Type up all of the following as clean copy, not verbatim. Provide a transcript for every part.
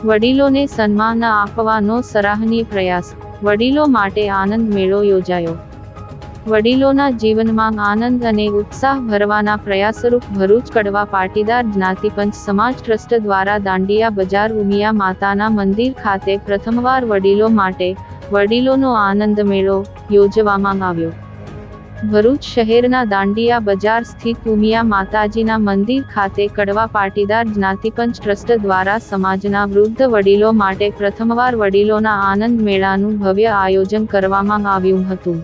વડીલોને સન્માન આપવાનો સરાહનીય પ્રયાસ। વડીલો માટે આનંદ મેળો યોજાયો। વડીલોના જીવનમાં આનંદ અને ઉત્સાહ ભરવાના પ્રયાસરૂપ ભરૂચ કડવા પાટીદાર જ્ઞાતિપંચ સમાજ ટ્રસ્ટ દ્વારા દાંડિયા બજાર ઉમિયા માતાના મંદિર ખાતે પ્રથમવાર વડીલો માટે વડીલોનો આનંદ મેળો યોજવામાં આવ્યો। ભરૂચ શહેરના દાંડિયા બજાર સ્થિત ઉમિયા માતાજીના મંદિર ખાતે કડવા પાટીદાર જ્ઞાતિપંચ ટ્રસ્ટ દ્વારા સમાજના વૃદ્ધ વડીલો માટે પ્રથમવાર વડીલોના આનંદ મેળાનું ભવ્ય આયોજન કરવામાં આવ્યું હતું।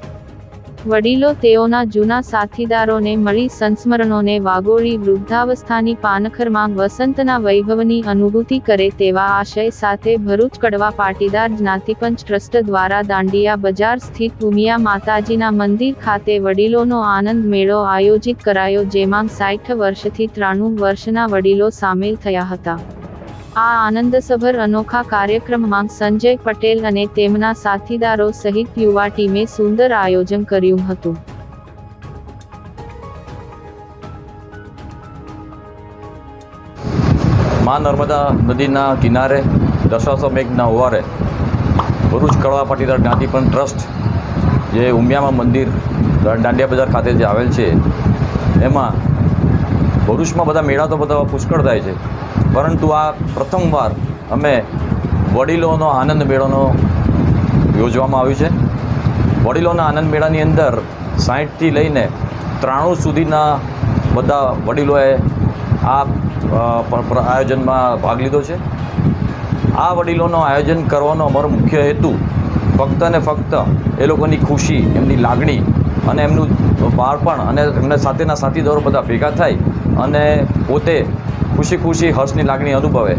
વડીલો તેઓના જૂના સાથીદારોને મળી સંસ્મરણોને વાગોળી વૃદ્ધાવસ્થાની પાનખરમાં વસંતના વૈભવની અનુભૂતિ કરે તેવા આશય સાથે ભરૂચ કડવા પાટીદાર જ્ઞાતિપંચ ટ્રસ્ટ દ્વારા દાંડિયા બજાર સ્થિત ઉમિયા માતાજીના મંદિર ખાતે વડીલોનો આનંદ મેળો આયોજિત કરાયો, જેમાં 60 વર્ષથી 93 વર્ષના વડીલો સામેલ થયા હતા। આ આનંદસભર અનોખા કાર્યક્રમમાં સંજય પટેલ અને તેમના સાથીદારો સહિત યુવા ટીમે સુંદર આયોજન કર્યું હતું। માં નર્મદા નદીના કિનારે દશાશ્વ મેઘના ઓવારે ભરૂચ કડવા પાટીદાર જ્ઞાતિપંચ ટ્રસ્ટ જે ઉમિયામાં મંદિર દાંડિયા બજાર ખાતે જે આવેલ છે, એમાં ભરૂચમાં બધા મેળા તો બધા પુષ્કળ થાય છે, પરંતુ આ પ્રથમવાર અમે વડીલોનો આનંદ મેળોનો યોજવામાં આવ્યું છે। વડીલોના આનંદ મેળાની અંદર 60થી લઈને 93 સુધીના બધા વડીલોએ આ આયોજનમાં ભાગ લીધો છે। આ વડીલોનો આયોજન કરવાનો અમારો મુખ્ય હેતુ ફક્ત ને ફક્ત એ લોકોની ખુશી, એમની લાગણી અને એમનું બાળપણ અને એમના સાથેના સાથીદારો બધા ભેગા થાય અને પોતે ખુશી ખુશી હર્ષની લાગણી અનુભવે,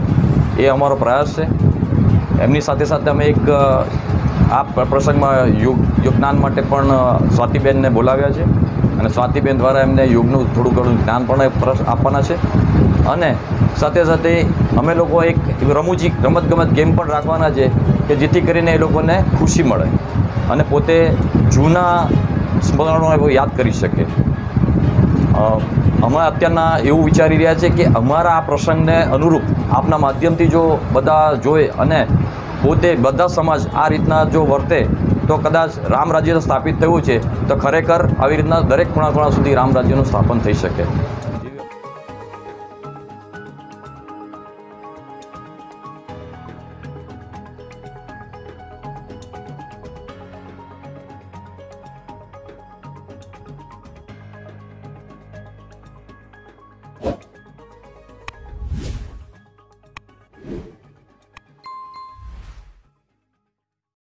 એ અમારો પ્રયાસ છે। એમની સાથે સાથે અમે એક આ પ્રસંગમાં યોગદાન માટે પણ સ્વાતિબેનને બોલાવ્યા છે અને સ્વાતિબેન દ્વારા એમને યોગનું થોડું ઘણું જ્ઞાન પણ આપવાના છે। અને સાથે સાથે અમે લોકો એક રમૂજી રમતગમત ગેમ પણ રાખવાના છે કે જેથી કરીને એ લોકોને ખુશી મળે અને પોતે જૂના સ્મરણો યાદ કરી શકે। અમે અત્યારના એવું વિચારી રહ્યા છે કે અમારા આ પ્રસંગને અનુરૂપ આપના માધ્યમથી જો બધા જોઈ અને પોતે બધા સમાજ આ રીતના જો વર્તે તો કદાચ રામ રાજ્ય સ્થાપિત થયું છે તો ખરેખર આવી રીતના દરેક ખૂણા સુધી રામ રાજ્યનું સ્થાપન થઈ શકે।